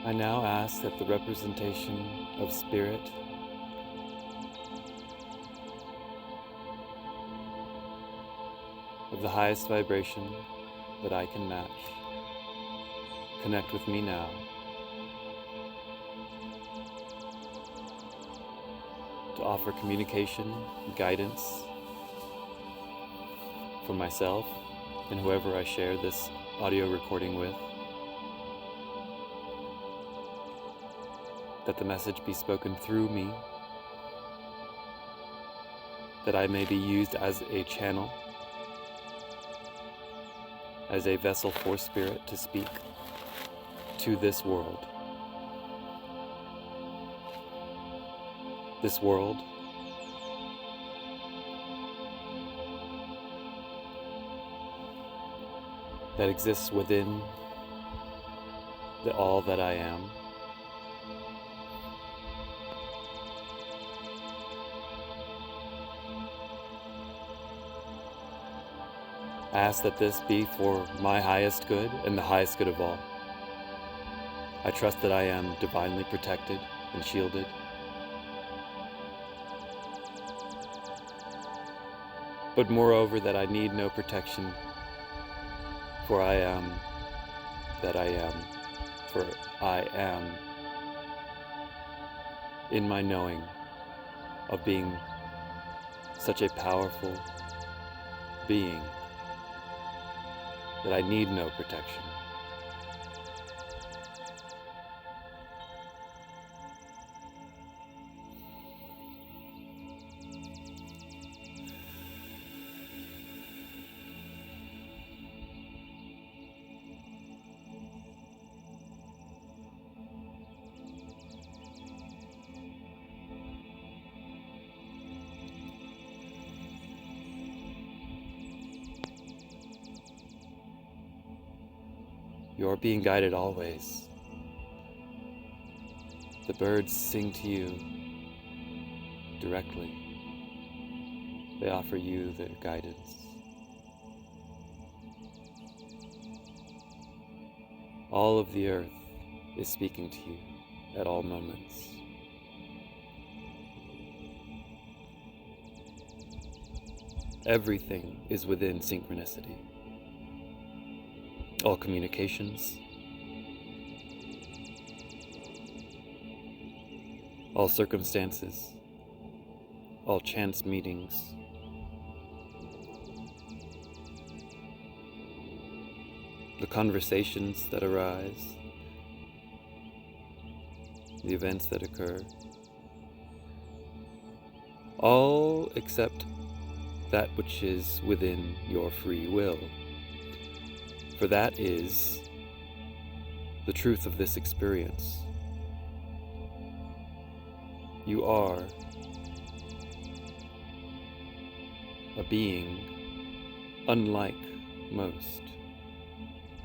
I now ask that the representation of spirit of the highest vibration that I can match connect with me now. To offer communication and guidance for myself and whoever I share this audio recording with. That the message be spoken through me, that I may be used as a channel, as a vessel for spirit to speak to this world. This world that exists within the all that I am. I ask that this be for my highest good and the highest good of all. I trust that I am divinely protected and shielded. But moreover, that I need no protection, for I am that I am, for I am in my knowing of being such a powerful being that I need no protection. You're being guided always. The birds sing to you directly. They offer you their guidance. All of the earth is speaking to you at all moments. Everything is within synchronicity. All communications, all circumstances, all chance meetings, the conversations that arise, the events that occur, all except that which is within your free will. For that is the truth of this experience. You are a being unlike most,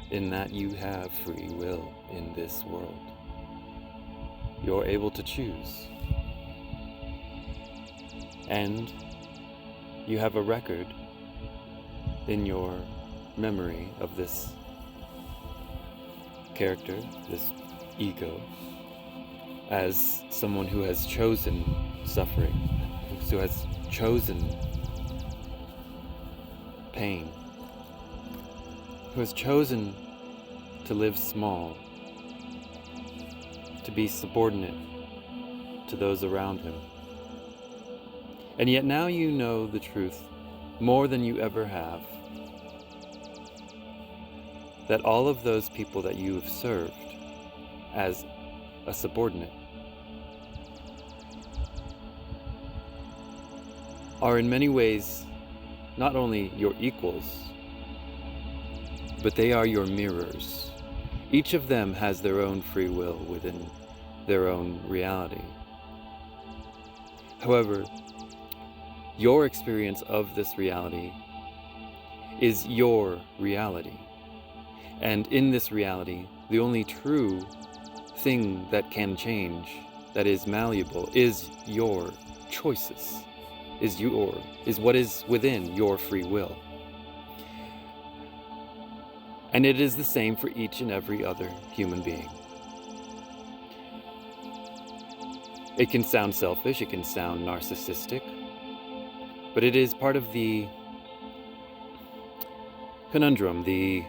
in that you have free will in this world. You're able to choose. And you have a record in your memory of this character, this ego, as someone who has chosen suffering, who has chosen pain, who has chosen to live small, to be subordinate to those around him. And yet now you know the truth more than you ever have, that all of those people that you have served as a subordinate are in many ways not only your equals, but they are your mirrors. Each of them has their own free will within their own reality. However, your experience of this reality is your reality. And in this reality, the only true thing that can change, that is malleable, is your choices, is what is within your free will. And it is the same for each and every other human being. It can sound selfish, it can sound narcissistic, but it is part of the conundrum, the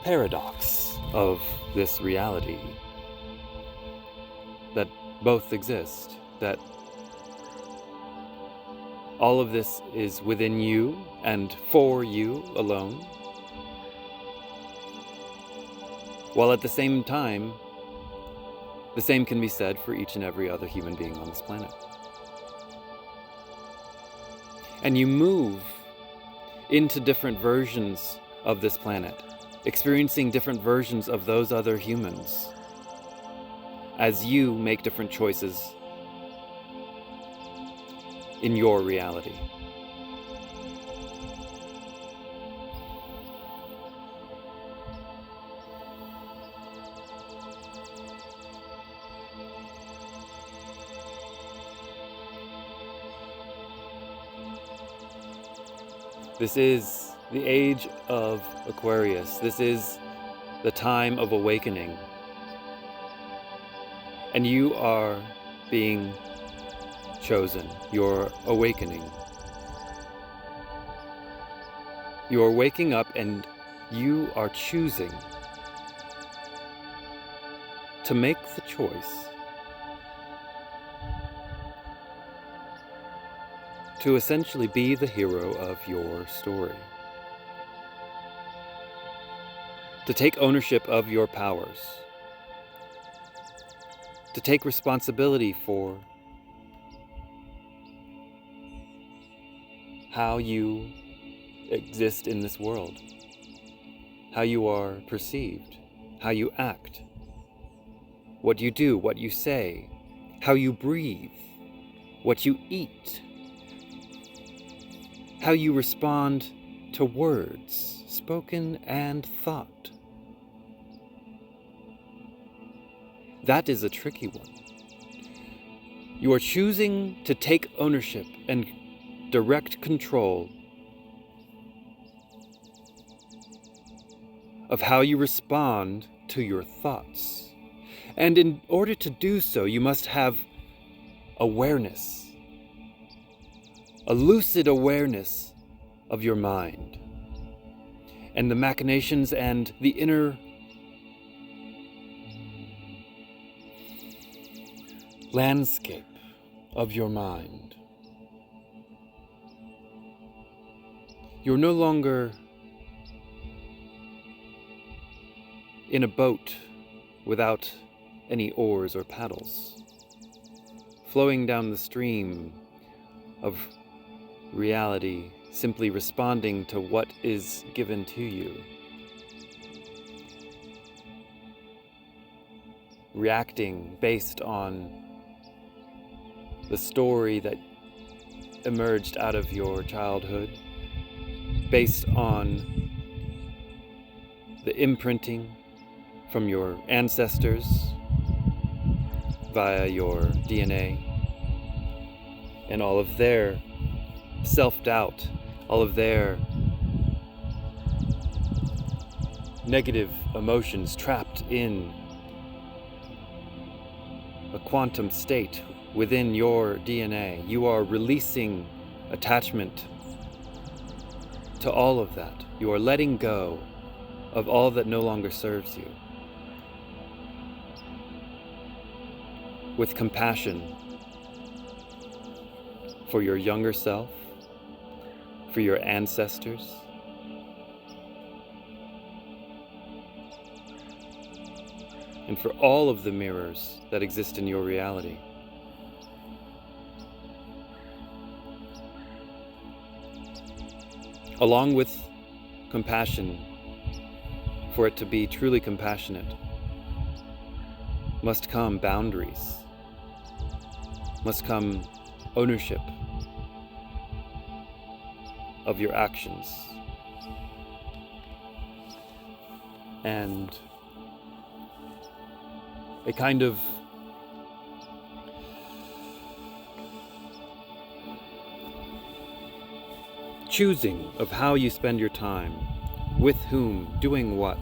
paradox of this reality, that both exist, that all of this is within you and for you alone, while at the same time, the same can be said for each and every other human being on this planet. And you move into different versions of this planet, experiencing different versions of those other humans, as you make different choices in your reality. This is the age of Aquarius. This is the time of awakening. And you are being chosen. You're awakening. You are waking up and you are choosing to make the choice to essentially be the hero of your story. To take ownership of your powers. To take responsibility for how you exist in this world, how you are perceived, how you act, what you do, what you say, how you breathe, what you eat, how you respond to words, spoken and thought. That is a tricky one. You are choosing to take ownership and direct control of how you respond to your thoughts. And in order to do so, you must have awareness, a lucid awareness of your mind and the machinations and the inner landscape of your mind. You're no longer in a boat without any oars or paddles, flowing down the stream of reality, simply responding to what is given to you, reacting based on the story that emerged out of your childhood, based on the imprinting from your ancestors via your DNA and all of their self-doubt, all of their negative emotions trapped in a quantum state within your DNA. You are releasing attachment to all of that. You are letting go of all that no longer serves you. With compassion for your younger self, for your ancestors, and for all of the mirrors that exist in your reality. Along with compassion, for it to be truly compassionate, must come boundaries, must come ownership of your actions, and a kind of choosing of how you spend your time, with whom, doing what,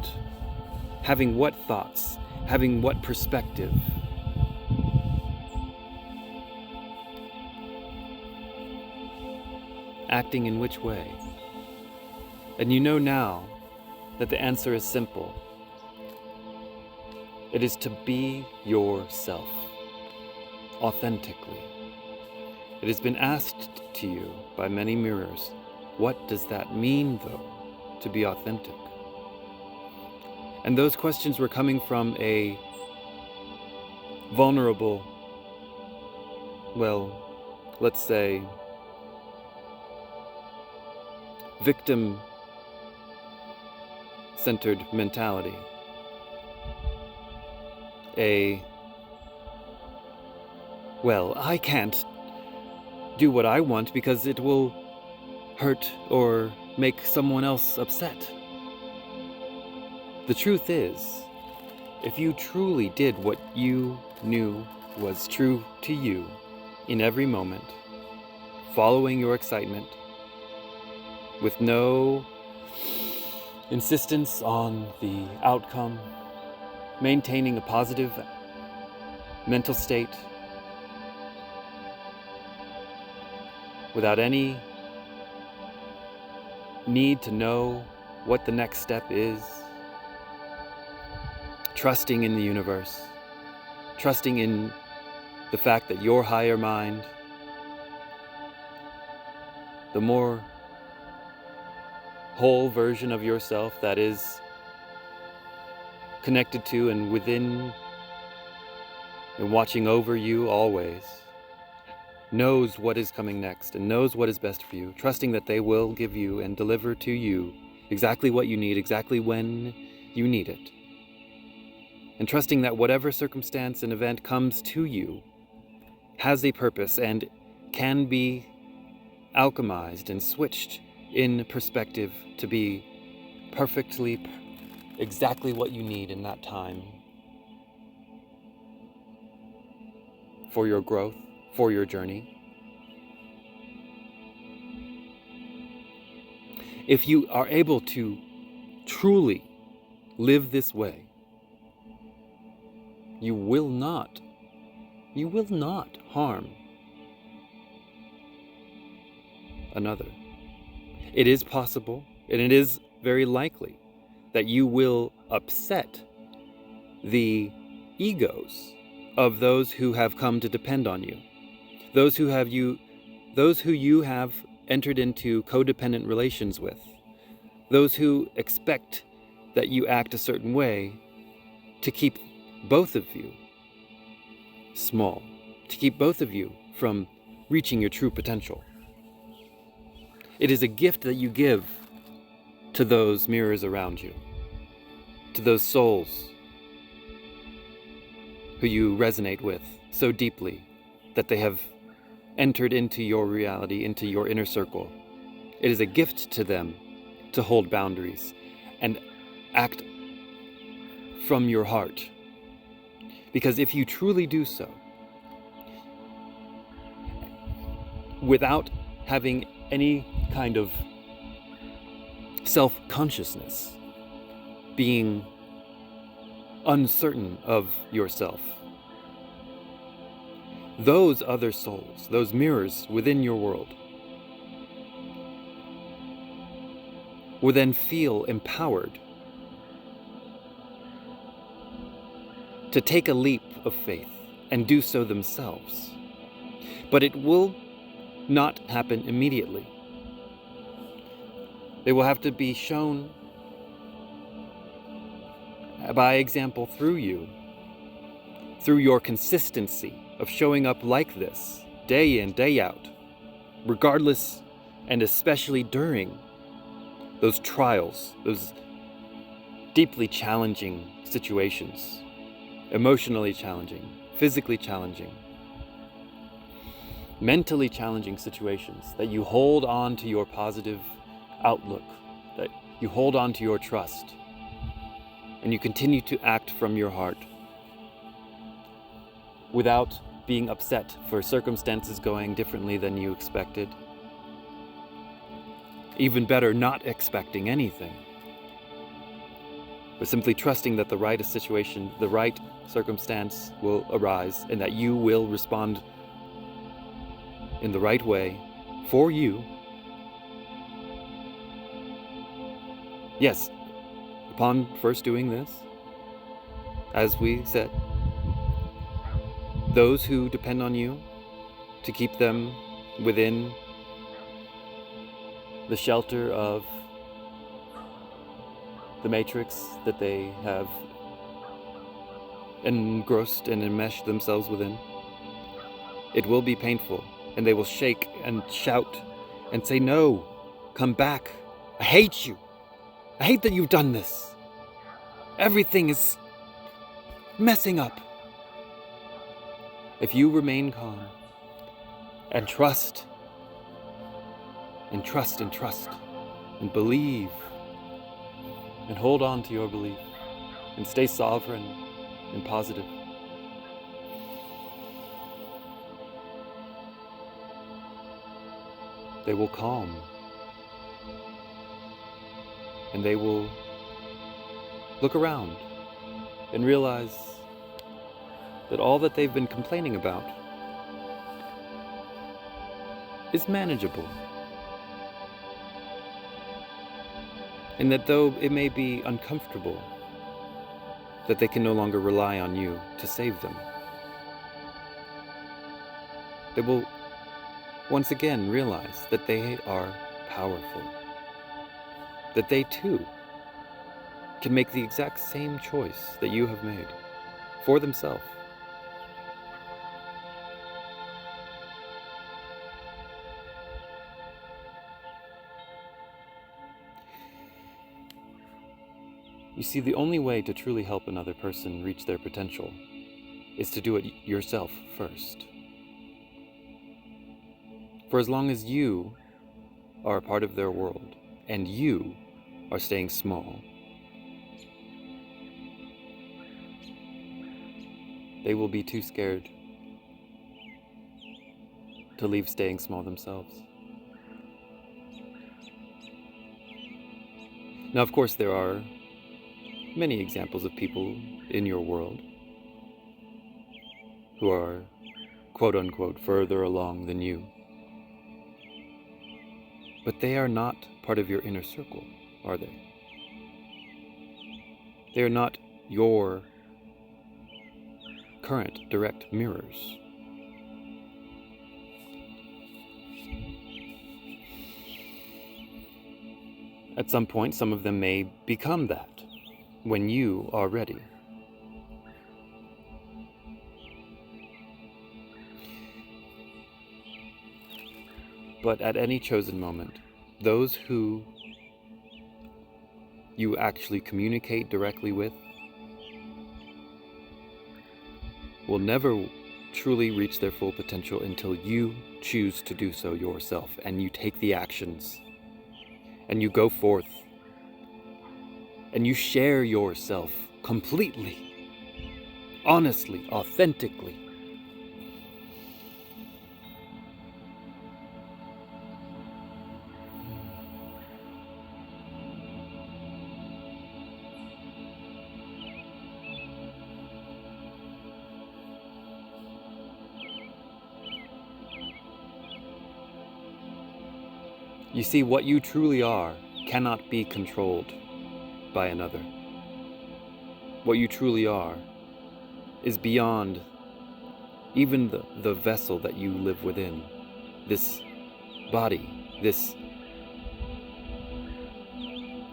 having what thoughts, having what perspective, acting in which way. And you know now that the answer is simple. It is to be yourself, authentically. It has been asked to you by many mirrors, what does that mean, though, to be authentic? And those questions were coming from a vulnerable, well, let's say, victim-centered mentality. Well, I can't do what I want because it will hurt or make someone else upset. The truth is, if you truly did what you knew was true to you in every moment, following your excitement, with no insistence on the outcome, maintaining a positive mental state, without any need to know what the next step is, trusting in the universe, trusting in the fact that your higher mind, the more whole version of yourself that is connected to and within and watching over you always, knows what is coming next and knows what is best for you, trusting that they will give you and deliver to you exactly what you need, exactly when you need it. And trusting that whatever circumstance and event comes to you has a purpose and can be alchemized and switched in perspective to be perfectly exactly what you need in that time for your growth, for your journey. If you are able to truly live this way, you will not harm another. It is possible, and it is very likely, that you will upset the egos of those who have come to depend on you, those who you have entered into codependent relations with, those who expect that you act a certain way to keep both of you small, to keep both of you from reaching your true potential. It is a gift that you give to those mirrors around you, to those souls who you resonate with so deeply that they have entered into your reality, into your inner circle. It is a gift to them to hold boundaries and act from your heart. Because if you truly do so, without having any kind of self-consciousness, being uncertain of yourself, those other souls, those mirrors within your world, will then feel empowered to take a leap of faith and do so themselves. But it will not happen immediately. They will have to be shown by example through you, through your consistency of showing up like this, day in, day out, regardless and especially during those trials, those deeply challenging situations, emotionally challenging, physically challenging, mentally challenging situations, that you hold on to your positive outlook, that you hold on to your trust, and you continue to act from your heart without being upset for circumstances going differently than you expected. Even better, not expecting anything. but simply trusting that the right situation, the right circumstance will arise, and that you will respond in the right way for you. Yes, upon first doing this, as we said, those who depend on you to keep them within the shelter of the matrix that they have engrossed and enmeshed themselves within, it will be painful, and they will shake and shout and say, "No, come back. I hate you. I hate that you've done this. Everything is messing up." If you remain calm and trust and trust and trust and believe and hold on to your belief and stay sovereign and positive, they will calm, and they will look around and realize that all that they've been complaining about is manageable. And that though it may be uncomfortable, that they can no longer rely on you to save them. They will once again realize that they are powerful, that they too can make the exact same choice that you have made for themselves. You see, the only way to truly help another person reach their potential is to do it yourself first. For as long as you are a part of their world and you are staying small, they will be too scared to leave staying small themselves. Now, of course, there are many examples of people in your world who are, quote-unquote, further along than you. But they are not part of your inner circle, are they? They are not your current direct mirrors. At some point, some of them may become that when you are ready. But at any chosen moment, those who you actually communicate directly with will never truly reach their full potential until you choose to do so yourself, and you take the actions, and you go forth, and you share yourself completely, honestly, authentically. You see, what you truly are cannot be controlled by another. What you truly are is beyond even the vessel that you live within, this body, this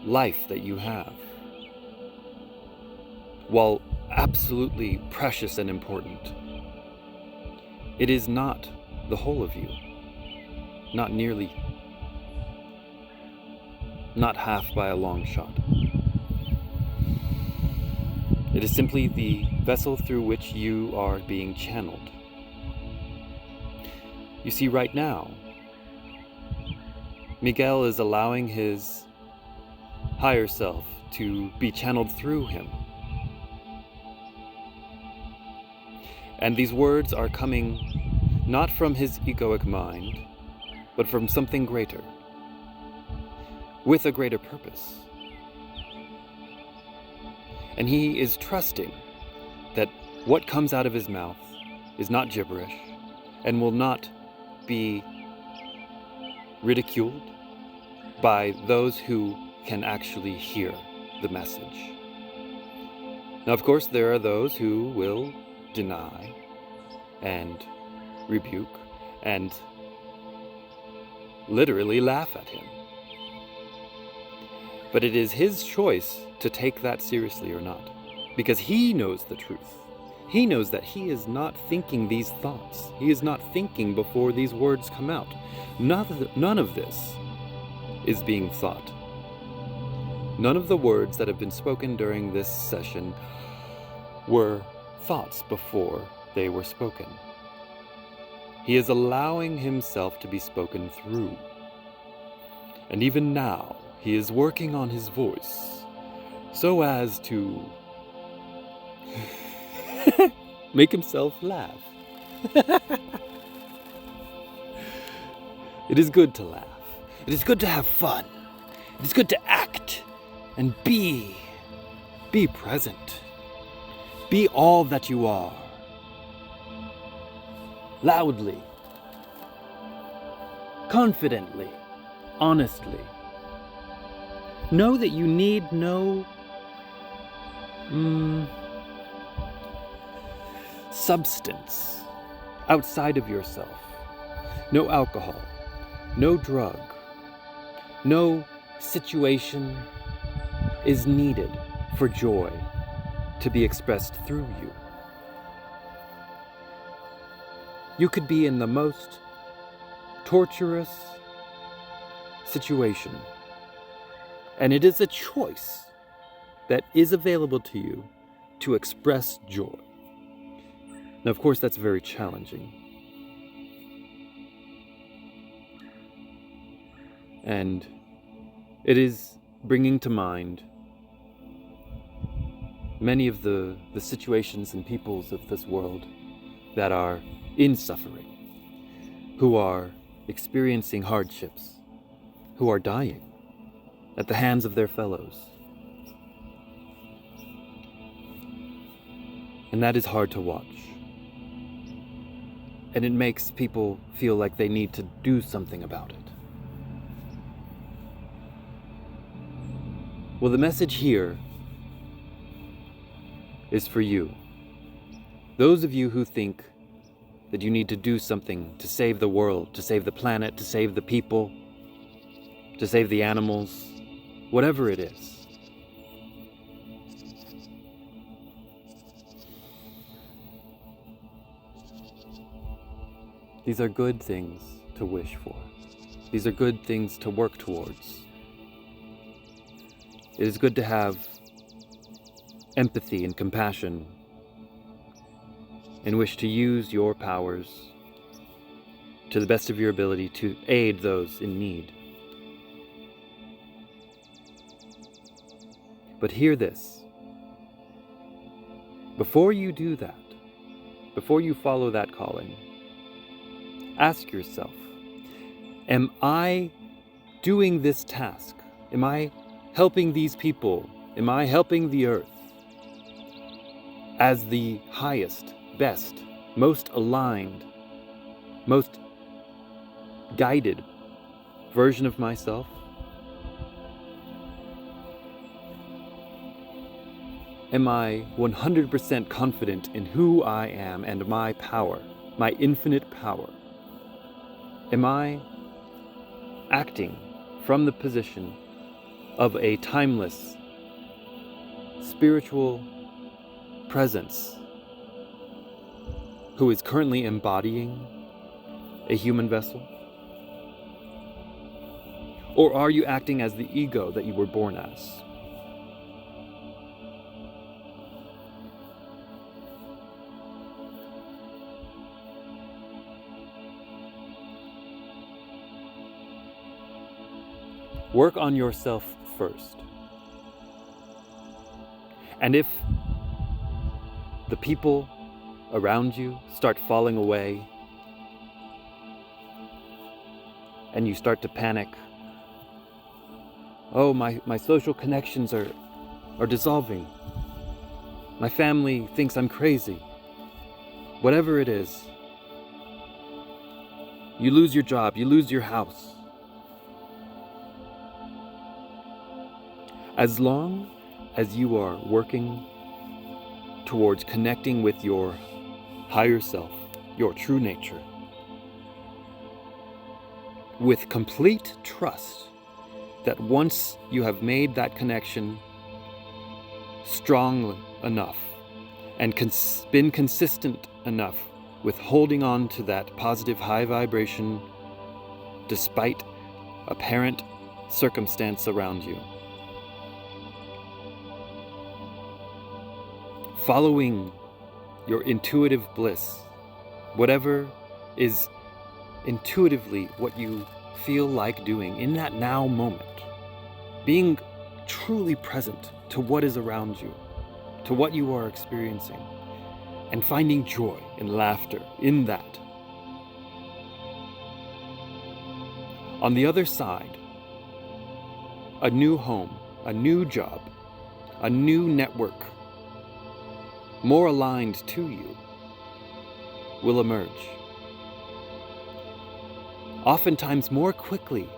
life that you have. While absolutely precious and important, it is not the whole of you, not nearly, not half by a long shot. It is simply the vessel through which you are being channeled. You see, right now, Miguel is allowing his higher self to be channeled through him. And these words are coming not from his egoic mind, but from something greater, with a greater purpose. And he is trusting that what comes out of his mouth is not gibberish and will not be ridiculed by those who can actually hear the message. Now, of course, there are those who will deny and rebuke and literally laugh at him. But it is his choice to take that seriously or not, because he knows the truth. He knows that he is not thinking these thoughts. He is not thinking before these words come out. None of this is being thought. None of the words that have been spoken during this session were thoughts before they were spoken. He is allowing himself to be spoken through. And even now, he is working on his voice so as to make himself laugh. It is good to laugh. It is good to have fun. It is good to act and be present. Be all that you are. Loudly, confidently, honestly. Know that you need no substance outside of yourself. No alcohol, no drug, no situation is needed for joy to be expressed through you. You could be in the most torturous situation, and it is a choice that is available to you to express joy. Now, of course, that's very challenging. And it is bringing to mind many of the situations and peoples of this world that are in suffering, who are experiencing hardships, who are dying at the hands of their fellows. And that is hard to watch. And it makes people feel like they need to do something about it. Well, the message here is for you. Those of you who think that you need to do something to save the world, to save the planet, to save the people, to save the animals, whatever it is. These are good things to wish for. These are good things to work towards. It is good to have empathy and compassion and wish to use your powers to the best of your ability to aid those in need. But hear this. Before you do that, before you follow that calling, ask yourself, am I doing this task? Am I helping these people? Am I helping the earth as the highest, best, most aligned, most guided version of myself? Am I 100% confident in who I am and my power, my infinite power? Am I acting from the position of a timeless, spiritual presence who is currently embodying a human vessel? Or are you acting as the ego that you were born as? Work on yourself first. And if the people around you start falling away and you start to panic, oh, my social connections are dissolving. My family thinks I'm crazy. Whatever it is. You lose your job, you lose your house. As long as you are working towards connecting with your higher self, your true nature, with complete trust that once you have made that connection strong enough and been consistent enough with holding on to that positive high vibration despite apparent circumstance around you, following your intuitive bliss, whatever is intuitively what you feel like doing in that now moment, being truly present to what is around you, to what you are experiencing, and finding joy and laughter in that. On the other side, a new home, a new job, a new network, more aligned to you, will emerge. Oftentimes more quickly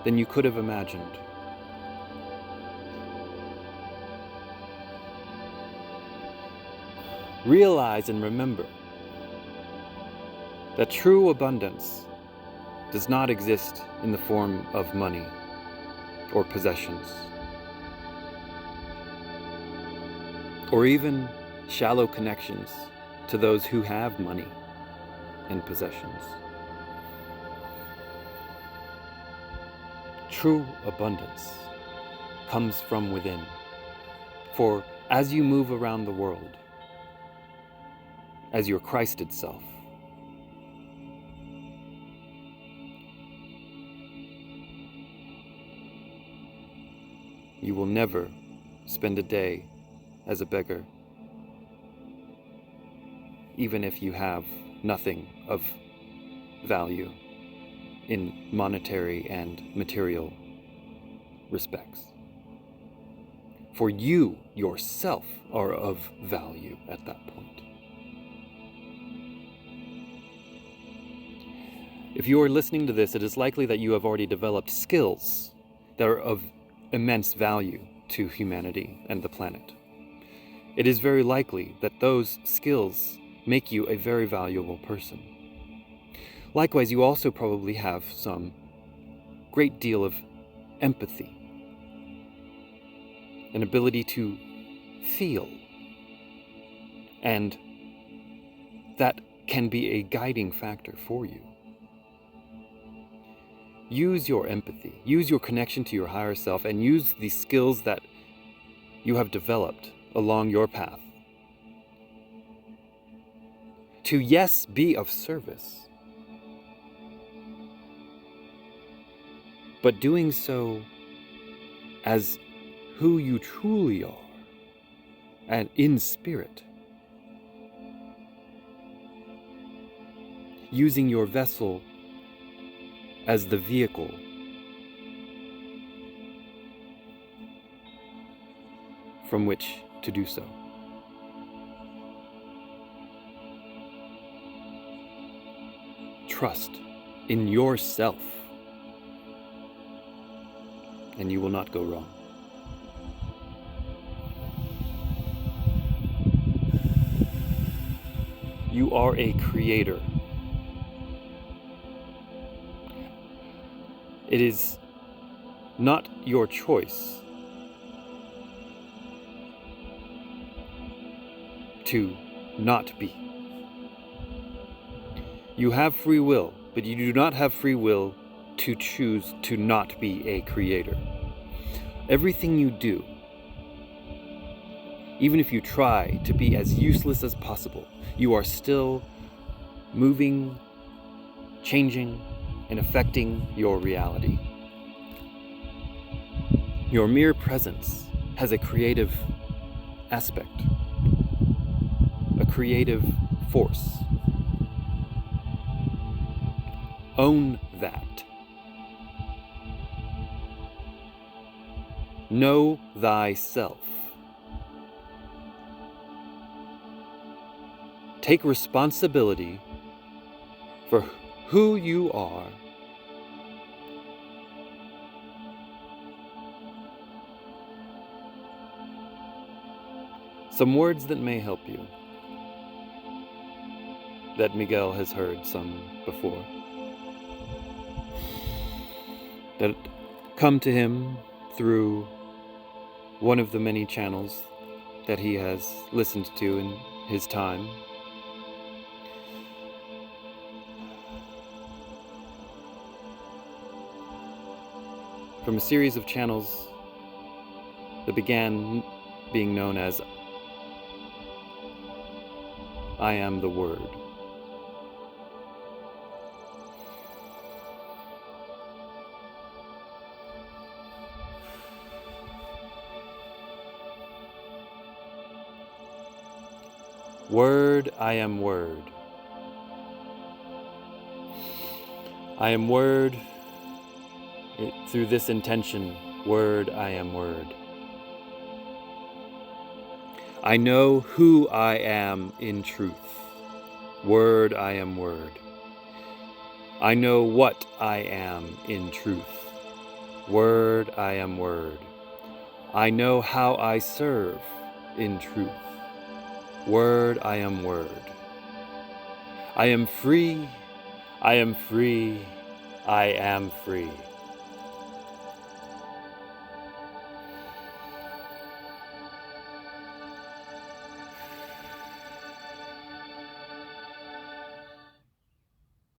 than you could have imagined. Realize and remember that true abundance does not exist in the form of money or possessions, or even shallow connections to those who have money and possessions. True abundance comes from within. For as you move around the world, as your Christed self, you will never spend a day as a beggar, even if you have nothing of value in monetary and material respects. For you yourself are of value at that point. If you are listening to this, it is likely that you have already developed skills that are of immense value to humanity and the planet. It is very likely that those skills make you a very valuable person. Likewise, you also probably have some great deal of empathy, an ability to feel, and that can be a guiding factor for you. Use your empathy, use your connection to your higher self, and use the skills that you have developed along your path to, yes, be of service, but doing so as who you truly are and in spirit, using your vessel as the vehicle from which to do so. Trust in yourself, and you will not go wrong. You are a creator. It is not your choice to not be. You have free will, but you do not have free will to choose to not be a creator. Everything you do, even if you try to be as useless as possible, you are still moving, changing, and affecting your reality. Your mere presence has a creative aspect, a creative force. Own that. Know thyself. take responsibility for who you are. Some words that may help you, that Miguel has heard some before, that come to him through one of the many channels that he has listened to in his time. From a series of channels that began being known as I Am the Word. Word, I am Word. I am Word through this intention. Word, I am Word. I know who I am in truth. Word, I am Word. I know what I am in truth. Word, I am Word. I know how I serve in truth. Word, I am Word. I am free, I am free, I am free.